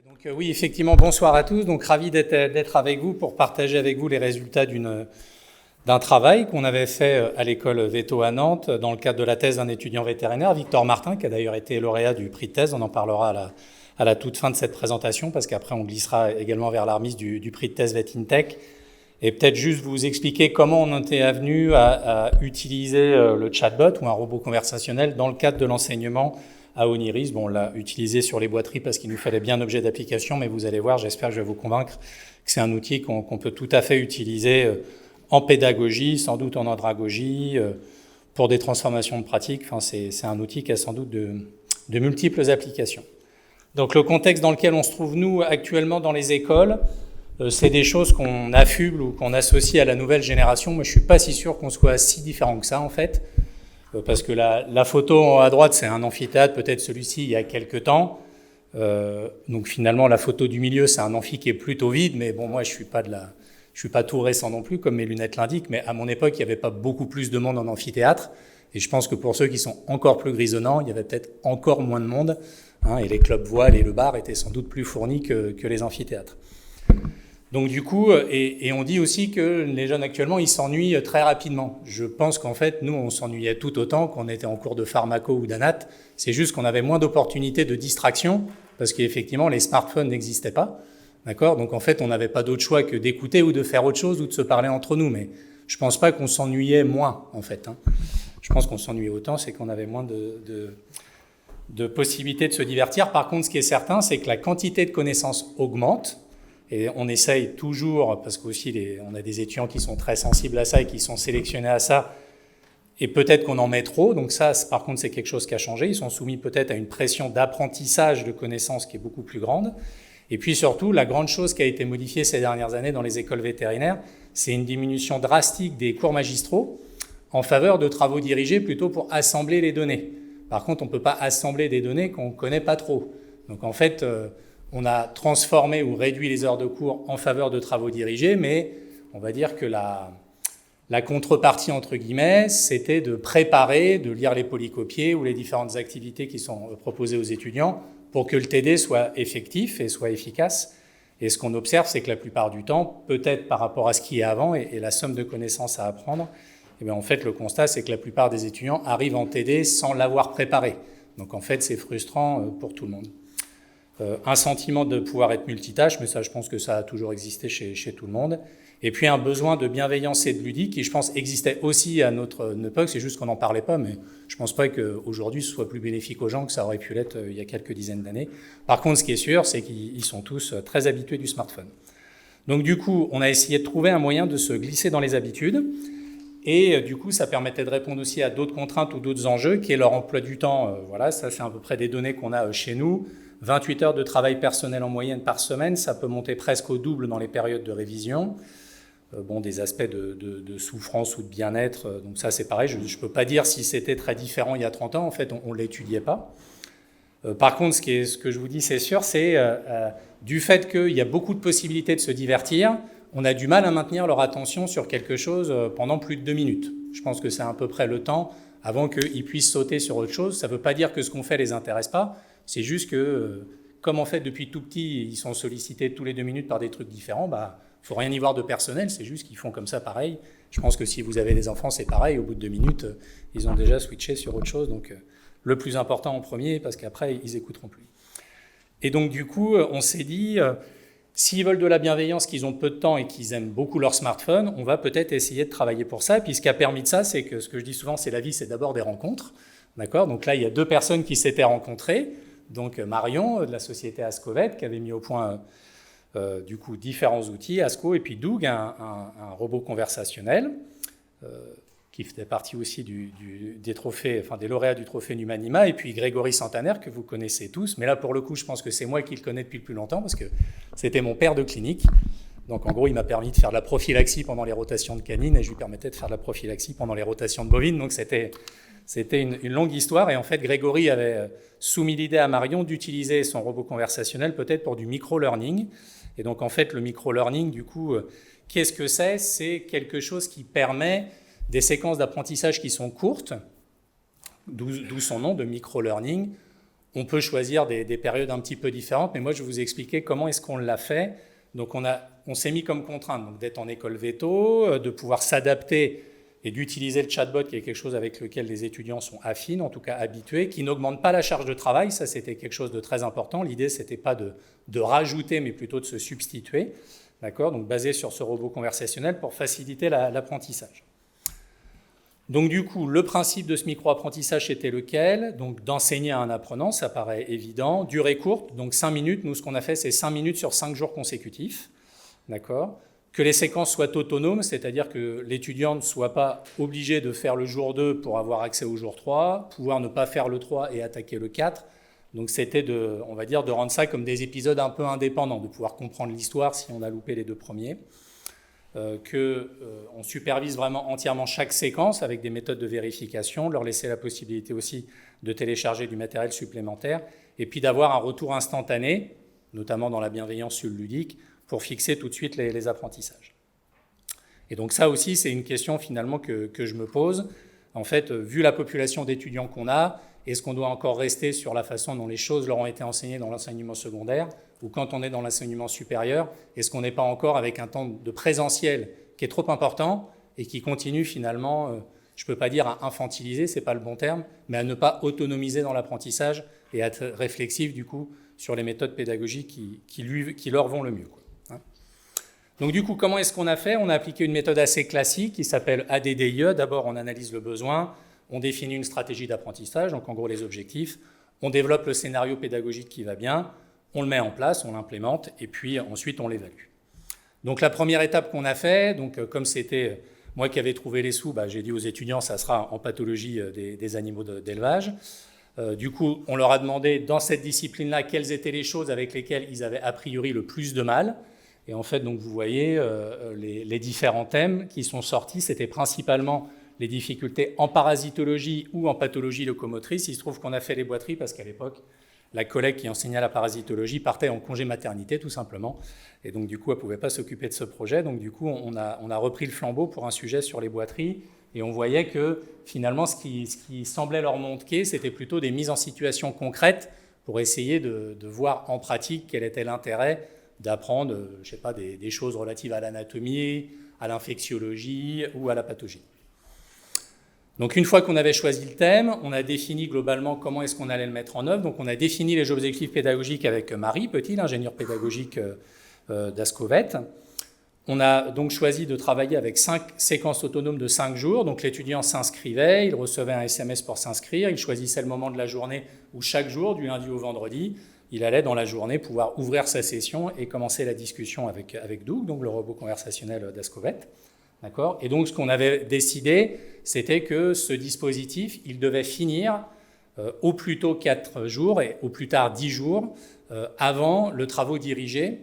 Donc oui, effectivement, bonsoir à tous. Donc ravi d'être avec vous pour partager avec vous les résultats d'un travail qu'on avait fait à l'école Veto à Nantes dans le cadre de la thèse d'un étudiant vétérinaire, Victor Martin, qui a d'ailleurs été lauréat du prix de thèse. On en parlera à la toute fin de cette présentation, parce qu'après on glissera également vers la remise du prix de thèse VetInTech. Et peut-être juste vous expliquer comment on était venu à utiliser le chatbot ou un robot conversationnel dans le cadre de l'enseignement à Oniris. Bon, on l'a utilisé sur les boiteries parce qu'il nous fallait bien un objet d'application, mais vous allez voir, j'espère que je vais vous convaincre que c'est un outil qu'on peut tout à fait utiliser en pédagogie, sans doute en andragogie, pour des transformations de pratique. Enfin, c'est un outil qui a sans doute de multiples applications. Donc le contexte dans lequel on se trouve, nous, actuellement dans les écoles, c'est des choses qu'on affuble ou qu'on associe à la nouvelle génération. Moi, je suis pas si sûr qu'on soit si différent que ça, en fait. Parce que la photo à droite, c'est un amphithéâtre, peut-être celui-ci il y a quelques temps. Donc finalement, la photo du milieu, c'est un amphi qui est plutôt vide, mais bon, moi, je suis pas tout récent non plus, comme mes lunettes l'indiquent, mais à mon époque, il n'y avait pas beaucoup plus de monde en amphithéâtre, et je pense que pour ceux qui sont encore plus grisonnants, il y avait peut-être encore moins de monde, hein, et les clubs voile et le bar étaient sans doute plus fournis que les amphithéâtres. Donc du coup, et on dit aussi que les jeunes actuellement, ils s'ennuient très rapidement. Je pense qu'en fait, nous, on s'ennuyait tout autant qu'on était en cours de pharmaco ou d'anat. C'est juste qu'on avait moins d'opportunités de distraction, parce qu'effectivement, les smartphones n'existaient pas. D'accord ? Donc en fait, on n'avait pas d'autre choix que d'écouter ou de faire autre chose ou de se parler entre nous. Mais je pense pas qu'on s'ennuyait moins, en fait. Je pense qu'on s'ennuyait autant, c'est qu'on avait moins de possibilités de se divertir. Par contre, ce qui est certain, c'est que la quantité de connaissances augmente. Et on essaye toujours, parce qu'aussi on a des étudiants qui sont très sensibles à ça et qui sont sélectionnés à ça, et peut-être qu'on en met trop, donc ça, par contre, c'est quelque chose qui a changé. Ils sont soumis peut-être à une pression d'apprentissage de connaissances qui est beaucoup plus grande. Et puis surtout, la grande chose qui a été modifiée ces dernières années dans les écoles vétérinaires, c'est une diminution drastique des cours magistraux en faveur de travaux dirigés plutôt pour assembler les données. Par contre, on ne peut pas assembler des données qu'on ne connaît pas trop. Donc en fait, on a transformé ou réduit les heures de cours en faveur de travaux dirigés, mais on va dire que la contrepartie, entre guillemets, c'était de préparer, de lire les polycopiés ou les différentes activités qui sont proposées aux étudiants pour que le TD soit effectif et soit efficace. Et ce qu'on observe, c'est que la plupart du temps, peut-être par rapport à ce qui est avant et la somme de connaissances à apprendre, eh bien, en fait, le constat, c'est que la plupart des étudiants arrivent en TD sans l'avoir préparé. Donc en fait, c'est frustrant pour tout le monde. Un sentiment de pouvoir être multitâche, mais ça, je pense que ça a toujours existé chez tout le monde. Et puis un besoin de bienveillance et de ludique qui, je pense, existait aussi à notre époque. C'est juste qu'on n'en parlait pas, mais je pense pas qu'aujourd'hui ce soit plus bénéfique aux gens que ça aurait pu l'être il y a quelques dizaines d'années. Par contre, ce qui est sûr, c'est qu'ils sont tous très habitués du smartphone. Donc du coup, on a essayé de trouver un moyen de se glisser dans les habitudes. Et du coup, ça permettait de répondre aussi à d'autres contraintes ou d'autres enjeux, qui est leur emploi du temps. Voilà, ça c'est à peu près des données qu'on a chez nous. 28 heures de travail personnel en moyenne par semaine, ça peut monter presque au double dans les périodes de révision. Bon, des aspects de souffrance ou de bien-être, donc ça c'est pareil, je ne peux pas dire si c'était très différent il y a 30 ans, en fait on ne l'étudiait pas. Par contre, ce que je vous dis c'est sûr, c'est du fait qu'il y a beaucoup de possibilités de se divertir, on a du mal à maintenir leur attention sur quelque chose pendant plus de 2 minutes. Je pense que c'est à peu près le temps avant qu'ils puissent sauter sur autre chose. Ça ne veut pas dire que ce qu'on fait ne les intéresse pas, c'est juste que, comme en fait depuis tout petit, ils sont sollicités tous les 2 minutes par des trucs différents, bah, faut rien y voir de personnel, c'est juste qu'ils font comme ça pareil. Je pense que si vous avez des enfants, c'est pareil, au bout de 2 minutes, ils ont déjà switché sur autre chose, donc le plus important en premier, parce qu'après, ils écouteront plus. Et donc du coup, on s'est dit, s'ils veulent de la bienveillance, qu'ils ont peu de temps et qu'ils aiment beaucoup leur smartphone, on va peut-être essayer de travailler pour ça, et puis ce qui a permis de ça, c'est que ce que je dis souvent, c'est la vie, c'est d'abord des rencontres, d'accord ? Donc là, il y a 2 personnes qui s'étaient rencontrées, donc Marion, de la société Ascovet, qui avait mis au point du coup différents outils, Asco, et puis Doug, un robot conversationnel, qui faisait partie aussi des trophées, enfin des lauréats du trophée Numanima, et puis Grégory Santaner, que vous connaissez tous, mais là pour le coup, je pense que c'est moi qui le connais depuis le plus longtemps, parce que c'était mon père de clinique. Donc en gros, il m'a permis de faire de la prophylaxie pendant les rotations de canines, et je lui permettais de faire de la prophylaxie pendant les rotations de bovines, donc c'était une longue histoire, et en fait, Grégory avait soumis l'idée à Marion d'utiliser son robot conversationnel peut-être pour du micro-learning. Et donc, en fait, le micro-learning, du coup, qu'est-ce que c'est ? C'est quelque chose qui permet des séquences d'apprentissage qui sont courtes, d'où son nom de micro-learning. on peut choisir des périodes un petit peu différentes, mais moi je vais vous expliquer comment est-ce qu'on l'a fait. Donc on s'est mis comme contrainte donc, d'être en école veto, de pouvoir s'adapter et d'utiliser le chatbot qui est quelque chose avec lequel les étudiants sont affines, en tout cas habitués, qui n'augmente pas la charge de travail, ça c'était quelque chose de très important. L'idée c'était pas de rajouter mais plutôt de se substituer, d'accord, donc basé sur ce robot conversationnel pour faciliter l'apprentissage. Donc du coup, le principe de ce micro-apprentissage était lequel? Donc d'enseigner à un apprenant, ça paraît évident, durée courte, donc 5 minutes, nous ce qu'on a fait c'est 5 minutes sur 5 jours consécutifs, d'accord? Que les séquences soient autonomes, c'est-à-dire que l'étudiant ne soit pas obligé de faire le jour 2 pour avoir accès au jour 3, pouvoir ne pas faire le 3 et attaquer le 4, donc c'était on va dire, de rendre ça comme des épisodes un peu indépendants, de pouvoir comprendre l'histoire si on a loupé les 2 premiers. Qu'on supervise vraiment entièrement chaque séquence avec des méthodes de vérification, leur laisser la possibilité aussi de télécharger du matériel supplémentaire, et puis d'avoir un retour instantané, notamment dans la bienveillance sur le ludique, pour fixer tout de suite les apprentissages. Et donc ça aussi, c'est une question finalement que je me pose. En fait, vu la population d'étudiants qu'on a, est-ce qu'on doit encore rester sur la façon dont les choses leur ont été enseignées dans l'enseignement secondaire, ou quand on est dans l'enseignement supérieur, est-ce qu'on n'est pas encore avec un temps de présentiel qui est trop important et qui continue finalement, je ne peux pas dire à infantiliser, ce n'est pas le bon terme, mais à ne pas autonomiser dans l'apprentissage et à être réflexif du coup sur les méthodes pédagogiques qui leur vont le mieux, quoi. Donc du coup, comment est-ce qu'on a fait? On a appliqué une méthode assez classique qui s'appelle ADDIE. D'abord, on analyse le besoin, on définit une stratégie d'apprentissage, donc en gros les objectifs, on développe le scénario pédagogique qui va bien, on le met en place, on l'implémente, et puis ensuite on l'évalue. Donc la première étape qu'on a fait, donc comme c'était moi qui avais trouvé les sous, j'ai dit aux étudiants ça sera en pathologie des animaux d'élevage. Du coup, on leur a demandé dans cette discipline-là quelles étaient les choses avec lesquelles ils avaient a priori le plus de mal. Et en fait, donc vous voyez les différents thèmes qui sont sortis, c'était principalement les difficultés en parasitologie ou en pathologie locomotrice. Il se trouve qu'on a fait les boiteries parce qu'à l'époque, la collègue qui enseignait la parasitologie partait en congé maternité, tout simplement. Et donc, du coup, elle ne pouvait pas s'occuper de ce projet. Donc, du coup, on a repris le flambeau pour un sujet sur les boiteries. Et on voyait que, finalement, ce qui semblait leur manquer, c'était plutôt des mises en situation concrètes pour essayer de voir en pratique quel était l'intérêt d'apprendre, je ne sais pas, des choses relatives à l'anatomie, à l'infectiologie ou à la pathologie. Donc une fois qu'on avait choisi le thème, on a défini globalement comment est-ce qu'on allait le mettre en œuvre. Donc on a défini les objectifs pédagogiques avec Marie Petit, l'ingénieur pédagogique d'Ascovet. On a donc choisi de travailler avec 5 séquences autonomes de 5 jours. Donc l'étudiant s'inscrivait, il recevait un SMS pour s'inscrire, il choisissait le moment de la journée où chaque jour, du lundi au vendredi, il allait dans la journée pouvoir ouvrir sa session et commencer la discussion avec Doug, donc le robot conversationnel d'Ascovet. D'accord ? Et donc ce qu'on avait décidé, c'était que ce dispositif, il devait finir au plus tôt 4 jours et au plus tard 10 jours avant le travaux dirigé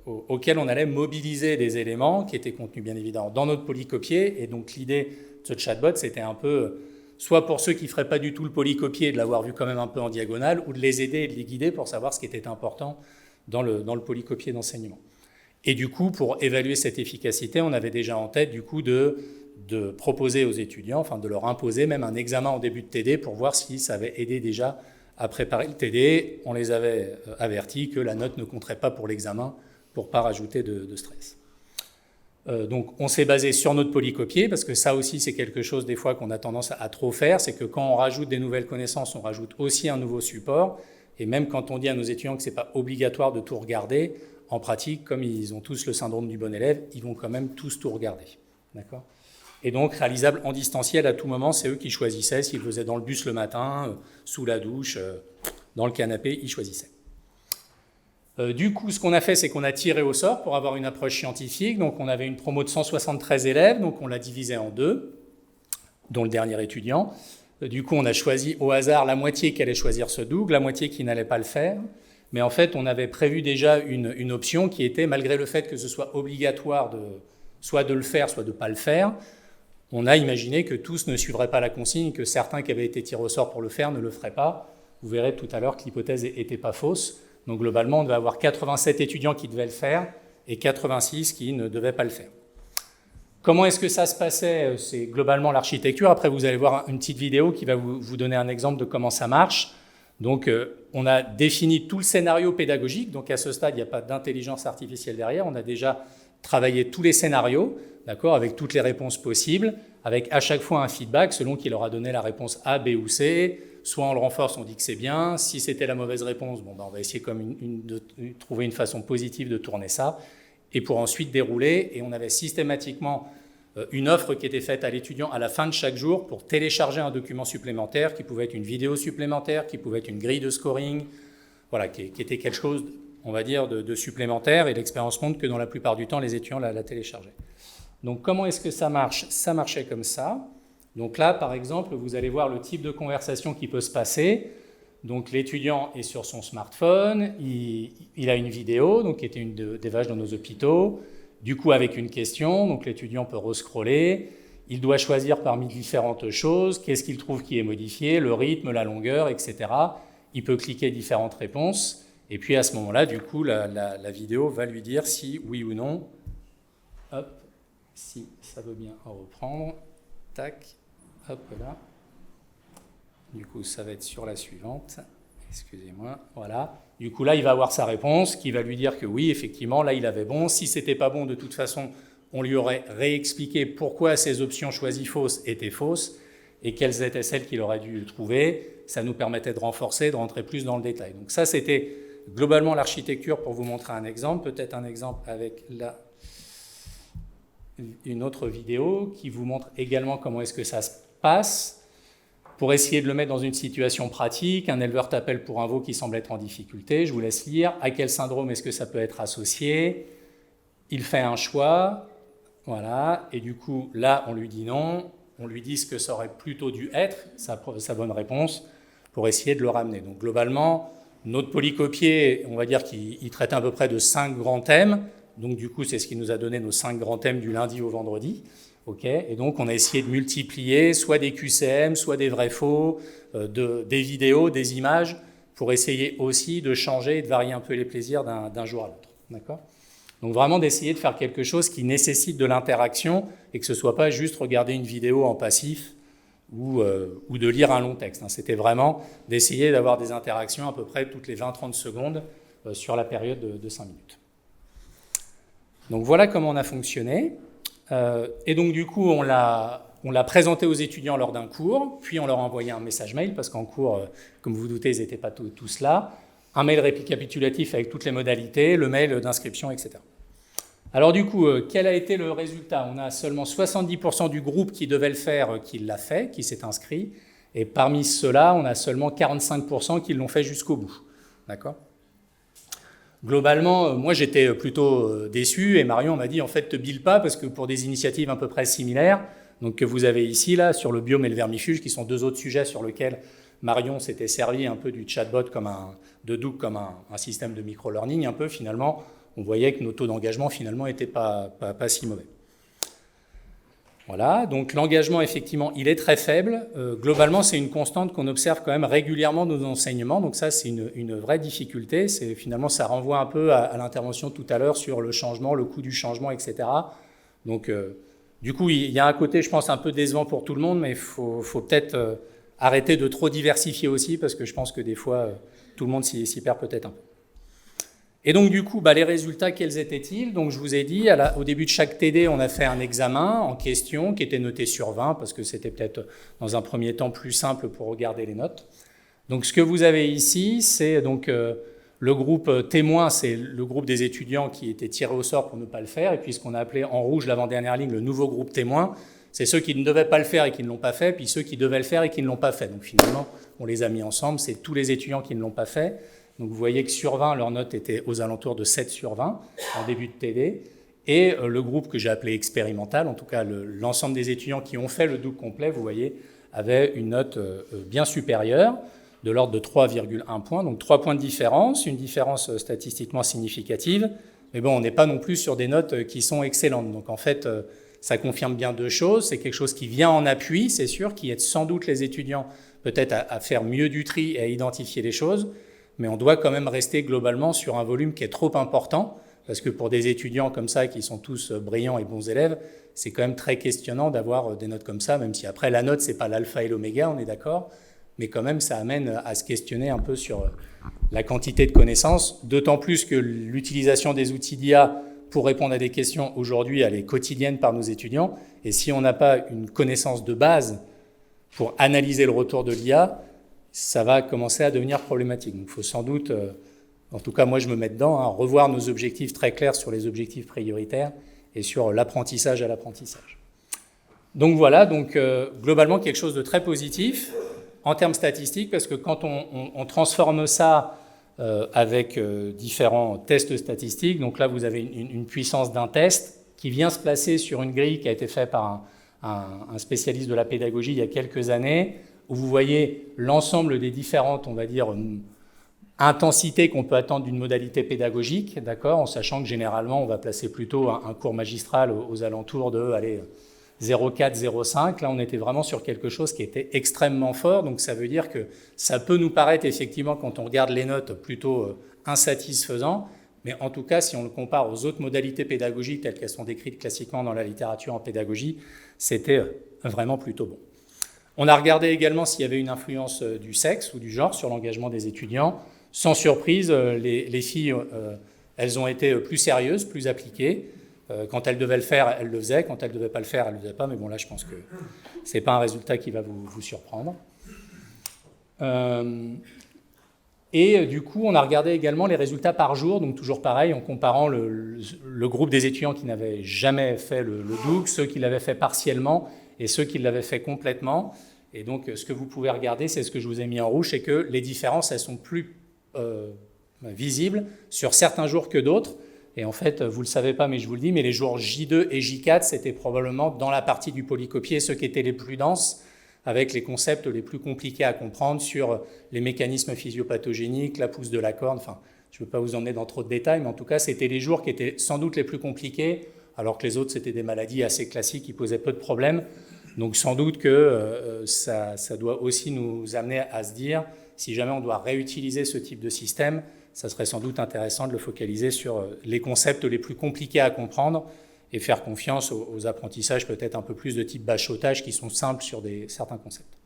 auquel on allait mobiliser des éléments qui étaient contenus bien évidemment dans notre polycopier. Et donc l'idée de ce chatbot, c'était un peu soit pour ceux qui ne feraient pas du tout le polycopier, de l'avoir vu quand même un peu en diagonale, ou de les aider et de les guider pour savoir ce qui était important dans le polycopier d'enseignement. Et du coup, pour évaluer cette efficacité, on avait déjà en tête du coup de proposer aux étudiants, enfin de leur imposer même un examen en début de TD pour voir si ça avait aidé déjà à préparer le TD. On les avait avertis que la note ne compterait pas pour l'examen pour ne pas rajouter de stress. Donc on s'est basé sur notre polycopier, parce que ça aussi c'est quelque chose des fois qu'on a tendance à trop faire, c'est que quand on rajoute des nouvelles connaissances, on rajoute aussi un nouveau support, et même quand on dit à nos étudiants que ce n'est pas obligatoire de tout regarder, en pratique, comme ils ont tous le syndrome du bon élève, ils vont quand même tous tout regarder. D'accord ? Et donc réalisable en distanciel à tout moment, c'est eux qui choisissaient, s'ils le faisaient dans le bus le matin, sous la douche, dans le canapé, ils choisissaient. Du coup, ce qu'on a fait, c'est qu'on a tiré au sort pour avoir une approche scientifique. Donc, on avait une promo de 173 élèves, donc on l'a divisé en 2, dont le dernier étudiant. Du coup, on a choisi au hasard la moitié qui allait choisir ce Doug, la moitié qui n'allait pas le faire. Mais en fait, on avait prévu déjà une option qui était, malgré le fait que ce soit obligatoire soit de le faire, soit de ne pas le faire, on a imaginé que tous ne suivraient pas la consigne, que certains qui avaient été tirés au sort pour le faire ne le feraient pas. Vous verrez tout à l'heure que l'hypothèse n'était pas fausse. Donc globalement, on devait avoir 87 étudiants qui devaient le faire et 86 qui ne devaient pas le faire. Comment est-ce que ça se passait? C'est globalement l'architecture. Après, vous allez voir une petite vidéo qui va vous donner un exemple de comment ça marche. Donc, on a défini tout le scénario pédagogique. Donc, à ce stade, il n'y a pas d'intelligence artificielle derrière. On a déjà travaillé tous les scénarios, d'accord, avec toutes les réponses possibles, avec à chaque fois un feedback selon qu'il aura donné la réponse A, B ou C. Soit on le renforce, on dit que c'est bien. Si c'était la mauvaise réponse, bon, ben, on va essayer de trouver une façon positive de tourner ça. Et pour ensuite dérouler. Et on avait systématiquement une offre qui était faite à l'étudiant à la fin de chaque jour pour télécharger un document supplémentaire qui pouvait être une vidéo supplémentaire, qui pouvait être une grille de scoring, voilà, qui était quelque chose, on va dire, de supplémentaire. Et l'expérience montre que dans la plupart du temps, les étudiants la téléchargeaient. Donc comment est-ce que ça marche? Ça marchait comme ça. Donc là, par exemple, vous allez voir le type de conversation qui peut se passer. Donc l'étudiant est sur son smartphone, il a une vidéo, donc qui était une des vaches dans nos hôpitaux, du coup avec une question, donc l'étudiant peut rescroller, il doit choisir parmi différentes choses, qu'est-ce qu'il trouve qui est modifié, le rythme, la longueur, etc. Il peut cliquer différentes réponses, et puis à ce moment-là, du coup, la vidéo va lui dire si oui ou non, hop, si ça veut bien reprendre, tac, hop là. Du coup, ça va être sur la suivante. Excusez-moi, voilà. Du coup, là, il va avoir sa réponse qui va lui dire que oui, effectivement, là, il avait bon. Si c'était pas bon, de toute façon, on lui aurait réexpliqué pourquoi ces options choisies fausses étaient fausses et quelles étaient celles qu'il aurait dû trouver. Ça nous permettait de renforcer, de rentrer plus dans le détail. Donc ça, c'était globalement l'architecture pour vous montrer un exemple. Peut-être un exemple avec une autre vidéo qui vous montre également comment est-ce que ça se passe. Pour essayer de le mettre dans une situation pratique, un éleveur t'appelle pour un veau qui semble être en difficulté. Je vous laisse lire. À quel syndrome est-ce que ça peut être associé? Il fait un choix. Voilà. Et du coup, là, on lui dit non. On lui dit ce que ça aurait plutôt dû être, sa bonne réponse, pour essayer de le ramener. Donc, globalement, notre polycopier, on va dire qu'il traite à peu près de 5 grands thèmes. Donc, du coup, c'est ce qui nous a donné nos 5 grands thèmes du lundi au vendredi. Okay, et donc, on a essayé de multiplier soit des QCM, soit des vrais-faux, des vidéos, des images, pour essayer aussi de changer et de varier un peu les plaisirs d'un jour à l'autre. D'accord ? Donc, vraiment d'essayer de faire quelque chose qui nécessite de l'interaction et que ce ne soit pas juste regarder une vidéo en passif ou de lire un long texte. C'était vraiment d'essayer d'avoir des interactions à peu près toutes les 20-30 secondes sur la période de 5 minutes. Donc, voilà comment on a fonctionné. Et donc, du coup, on l'a présenté aux étudiants lors d'un cours, puis on leur a envoyé un message mail, parce qu'en cours, comme vous vous doutez, ils n'étaient pas tous là, un mail récapitulatif avec toutes les modalités, le mail d'inscription, etc. Alors du coup, quel a été le résultat? On a seulement 70% du groupe qui devait le faire, qui l'a fait, qui s'est inscrit, et parmi ceux-là, on a seulement 45% qui l'ont fait jusqu'au bout. D'accord ? Globalement, moi j'étais plutôt déçu et Marion m'a dit en fait te bille pas parce que pour des initiatives à peu près similaires, donc que vous avez ici là sur le biome et le vermifuge qui sont 2 autres sujets sur lesquels Marion s'était servi un peu du chatbot de Doug comme un système de micro-learning un peu finalement, on voyait que nos taux d'engagement finalement n'étaient pas si mauvais. Voilà, donc l'engagement, effectivement, il est très faible. Globalement, c'est une constante qu'on observe quand même régulièrement dans nos enseignements. Donc ça, c'est une vraie difficulté. Finalement, ça renvoie un peu à l'intervention tout à l'heure sur le changement, le coût du changement, etc. Donc, du coup, il y a un côté, je pense, un peu décevant pour tout le monde, mais il faut peut-être arrêter de trop diversifier aussi, parce que je pense que des fois, tout le monde s'y perd peut-être un peu. Et donc, du coup, les résultats, quels étaient-ils? Donc, je vous ai dit, au début de chaque TD, on a fait un examen en question qui était noté sur 20, parce que c'était peut-être, dans un premier temps, plus simple pour regarder les notes. Donc, ce que vous avez ici, c'est donc le groupe témoin, c'est le groupe des étudiants qui étaient tirés au sort pour ne pas le faire, et puis ce qu'on a appelé en rouge, l'avant-dernière ligne, le nouveau groupe témoin, c'est ceux qui ne devaient pas le faire et qui ne l'ont pas fait, puis ceux qui devaient le faire et qui ne l'ont pas fait. Donc, finalement, on les a mis ensemble, c'est tous les étudiants qui ne l'ont pas fait. Donc vous voyez que sur 20, leur note était aux alentours de 7 sur 20 en début de TD. Et le groupe que j'ai appelé expérimental, en tout cas l'ensemble des étudiants qui ont fait le double complet, vous voyez, avait une note bien supérieure, de l'ordre de 3,1 points. Donc 3 points de différence, une différence statistiquement significative. Mais bon, on n'est pas non plus sur des notes qui sont excellentes. Donc en fait, ça confirme bien 2 choses. C'est quelque chose qui vient en appui, c'est sûr, qui aide sans doute les étudiants peut-être à faire mieux du tri et à identifier les choses. Mais on doit quand même rester globalement sur un volume qui est trop important, parce que pour des étudiants comme ça, qui sont tous brillants et bons élèves, c'est quand même très questionnant d'avoir des notes comme ça, même si après la note, c'est pas l'alpha et l'oméga, on est d'accord, mais quand même, ça amène à se questionner un peu sur la quantité de connaissances, d'autant plus que l'utilisation des outils d'IA pour répondre à des questions aujourd'hui, elle est quotidienne par nos étudiants, et si on n'a pas une connaissance de base pour analyser le retour de l'IA, ça va commencer à devenir problématique. Donc il faut sans doute, en tout cas moi je me mets dedans, hein, revoir nos objectifs très clairs sur les objectifs prioritaires et sur l'apprentissage à l'apprentissage. Donc voilà, globalement quelque chose de très positif en termes statistiques, parce que quand on transforme ça avec différents tests statistiques, donc là vous avez une puissance d'un test qui vient se placer sur une grille qui a été faite par un spécialiste de la pédagogie il y a quelques années, où vous voyez l'ensemble des différentes, on va dire, intensités qu'on peut attendre d'une modalité pédagogique, d'accord, en sachant que généralement on va placer plutôt un cours magistral aux alentours de 0,4, 0,5. Là on était vraiment sur quelque chose qui était extrêmement fort, donc ça veut dire que ça peut nous paraître effectivement, quand on regarde les notes, plutôt insatisfaisant, mais en tout cas si on le compare aux autres modalités pédagogiques telles qu'elles sont décrites classiquement dans la littérature en pédagogie, c'était vraiment plutôt bon. On a regardé également s'il y avait une influence du sexe ou du genre sur l'engagement des étudiants. Sans surprise, les filles, elles ont été plus sérieuses, plus appliquées. Quand elles devaient le faire, elles le faisaient. Quand elles ne devaient pas le faire, elles ne le faisaient pas. Mais bon, là, je pense que ce n'est pas un résultat qui va vous surprendre. Et du coup, on a regardé également les résultats par jour. Donc toujours pareil, en comparant le groupe des étudiants qui n'avaient jamais fait le DOOC, ceux qui l'avaient fait partiellement et ceux qui l'avaient fait complètement. Et donc, ce que vous pouvez regarder, c'est ce que je vous ai mis en rouge, c'est que les différences, elles sont plus visibles sur certains jours que d'autres. Et en fait, vous ne le savez pas, mais je vous le dis, mais les jours J2 et J4, c'était probablement dans la partie du polycopié ceux qui étaient les plus denses, avec les concepts les plus compliqués à comprendre sur les mécanismes physiopathogéniques, la pousse de la corne. Enfin, je ne veux pas vous emmener dans trop de détails, mais en tout cas, c'était les jours qui étaient sans doute les plus compliqués, alors que les autres, c'était des maladies assez classiques qui posaient peu de problèmes. Donc sans doute que ça doit aussi nous amener à se dire, si jamais on doit réutiliser ce type de système, ça serait sans doute intéressant de le focaliser sur les concepts les plus compliqués à comprendre et faire confiance aux apprentissages peut-être un peu plus de type bachotage qui sont simples sur certains concepts.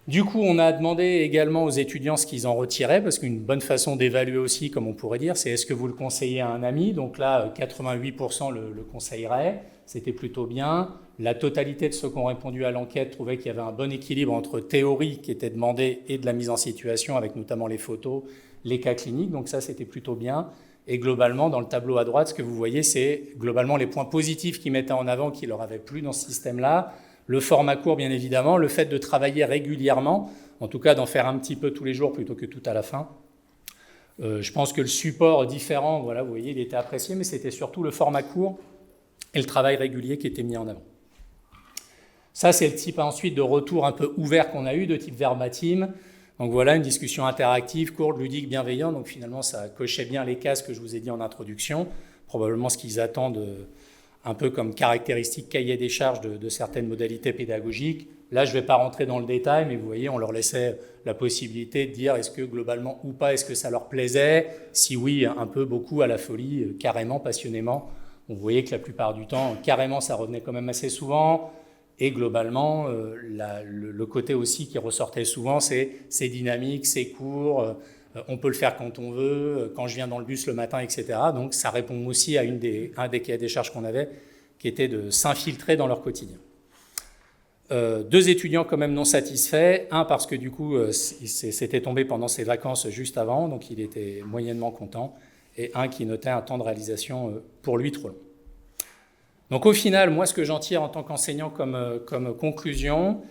Du coup, on a demandé également aux étudiants ce qu'ils en retiraient, parce qu'une bonne façon d'évaluer aussi, comme on pourrait dire, c'est est-ce que vous le conseillez à un ami? Donc là, 88% le conseilleraient, c'était plutôt bien. La totalité de ceux qui ont répondu à l'enquête trouvaient qu'il y avait un bon équilibre entre théorie qui était demandée et de la mise en situation, avec notamment les photos, les cas cliniques, donc ça c'était plutôt bien. Et globalement, dans le tableau à droite, ce que vous voyez, c'est globalement les points positifs qu'ils mettaient en avant, qui leur avaient plu dans ce système-là. Le format court, bien évidemment, le fait de travailler régulièrement, en tout cas d'en faire un petit peu tous les jours plutôt que tout à la fin. Je pense que le support différent, voilà, vous voyez, il était apprécié, mais c'était surtout le format court et le travail régulier qui était mis en avant. Ça, c'est le type ensuite de retour un peu ouvert qu'on a eu, de type verbatim. Donc voilà, une discussion interactive, courte, ludique, bienveillante. Donc finalement, ça cochait bien les cases que je vous ai dit en introduction. Probablement ce qu'ils attendent un peu comme caractéristique cahier des charges de certaines modalités pédagogiques. Là, je ne vais pas rentrer dans le détail, mais vous voyez, on leur laissait la possibilité de dire est-ce que globalement ou pas, est-ce que ça leur plaisait? Si oui, un peu, beaucoup, à la folie, carrément, passionnément. On voyait que la plupart du temps, carrément, ça revenait quand même assez souvent. Et globalement, le côté aussi qui ressortait souvent, c'est dynamique, c'est court, on peut le faire quand on veut, quand je viens dans le bus le matin, etc. Donc ça répond aussi à un des cahiers des charges qu'on avait, qui était de s'infiltrer dans leur quotidien. 2 étudiants quand même non satisfaits, un parce que du coup c'était tombé pendant ses vacances juste avant, donc il était moyennement content, et un qui notait un temps de réalisation pour lui trop long. Donc au final, moi ce que j'en tire en tant qu'enseignant comme conclusion,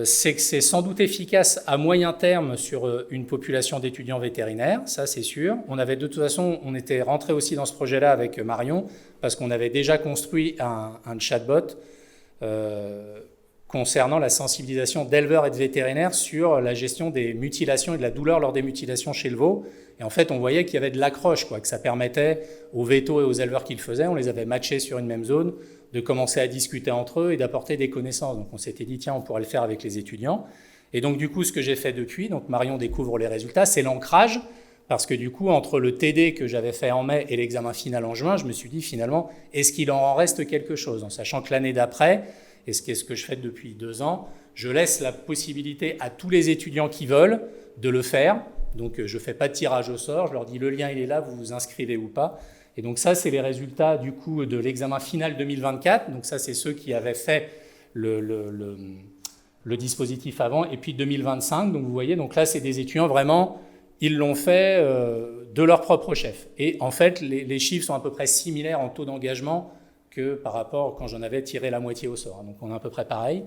c'est que c'est sans doute efficace à moyen terme sur une population d'étudiants vétérinaires, ça c'est sûr. On avait de toute façon, on était rentré aussi dans ce projet-là avec Marion, parce qu'on avait déjà construit un chatbot concernant la sensibilisation d'éleveurs et de vétérinaires sur la gestion des mutilations et de la douleur lors des mutilations chez le veau. Et en fait, on voyait qu'il y avait de l'accroche, que ça permettait aux vétos et aux éleveurs qui le faisaient, on les avait matchés sur une même zone, de commencer à discuter entre eux et d'apporter des connaissances. Donc on s'était dit, tiens, on pourrait le faire avec les étudiants. Et donc du coup, ce que j'ai fait depuis, donc Marion découvre les résultats, c'est l'ancrage, parce que du coup, entre le TD que j'avais fait en mai et l'examen final en juin, je me suis dit finalement, est-ce qu'il en reste quelque chose? En sachant que l'année d'après, et ce qu'est ce que je fais depuis 2 ans, Je laisse la possibilité à tous les étudiants qui veulent de le faire. Donc, je ne fais pas de tirage au sort. Je leur dis, le lien, il est là, vous vous inscrivez ou pas. Et donc, ça, c'est les résultats, du coup, de l'examen final 2024. Donc, ça, c'est ceux qui avaient fait le dispositif avant. Et puis, 2025, donc vous voyez, donc là, c'est des étudiants vraiment, ils l'ont fait de leur propre chef. Et en fait, les chiffres sont à peu près similaires en taux d'engagement que par rapport quand j'en avais tiré la moitié au sort. Donc, on est à peu près pareil.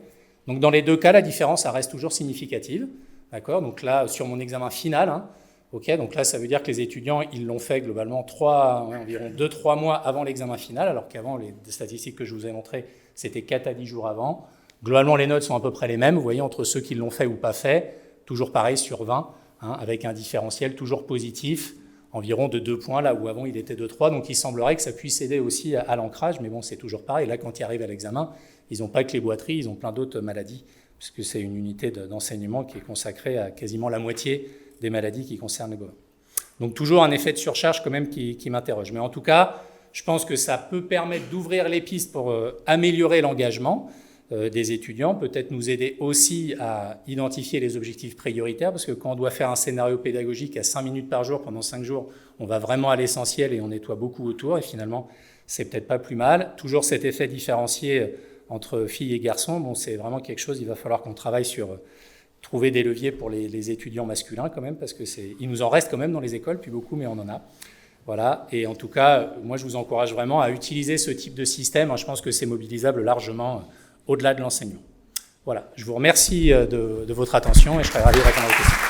Donc, dans les deux cas, la différence, ça reste toujours significative. D'accord ? Donc là, sur mon examen final, ok, donc là, ça veut dire que les étudiants, ils l'ont fait globalement environ 2-3 mois avant l'examen final, alors qu'avant, les statistiques que je vous ai montrées, c'était 4 à 10 jours avant. Globalement, les notes sont à peu près les mêmes, vous voyez, entre ceux qui l'ont fait ou pas fait, toujours pareil sur 20, avec un différentiel toujours positif, environ de 2 points, là où avant il était de 3, donc il semblerait que ça puisse aider aussi à l'ancrage, mais bon, c'est toujours pareil. Là, quand ils arrivent à l'examen, ils n'ont pas que les boiteries, ils ont plein d'autres maladies, puisque c'est une unité d'enseignement qui est consacrée à quasiment la moitié des maladies qui concernent les bovins. Donc toujours un effet de surcharge quand même qui m'interroge. Mais en tout cas, je pense que ça peut permettre d'ouvrir les pistes pour améliorer l'engagement des étudiants, peut-être nous aider aussi à identifier les objectifs prioritaires, parce que quand on doit faire un scénario pédagogique à 5 minutes par jour pendant 5 jours, on va vraiment à l'essentiel et on nettoie beaucoup autour, et finalement, c'est peut-être pas plus mal. Toujours cet effet différencié entre filles et garçons, bon, c'est vraiment quelque chose, il va falloir qu'on travaille sur trouver des leviers pour les étudiants masculins quand même, parce que il nous en reste quand même dans les écoles, plus beaucoup, mais on en a. Voilà, et en tout cas, moi je vous encourage vraiment à utiliser ce type de système, je pense que c'est mobilisable largement au-delà de l'enseignement. Voilà, je vous remercie de votre attention et je serai ravi de répondre à vos questions.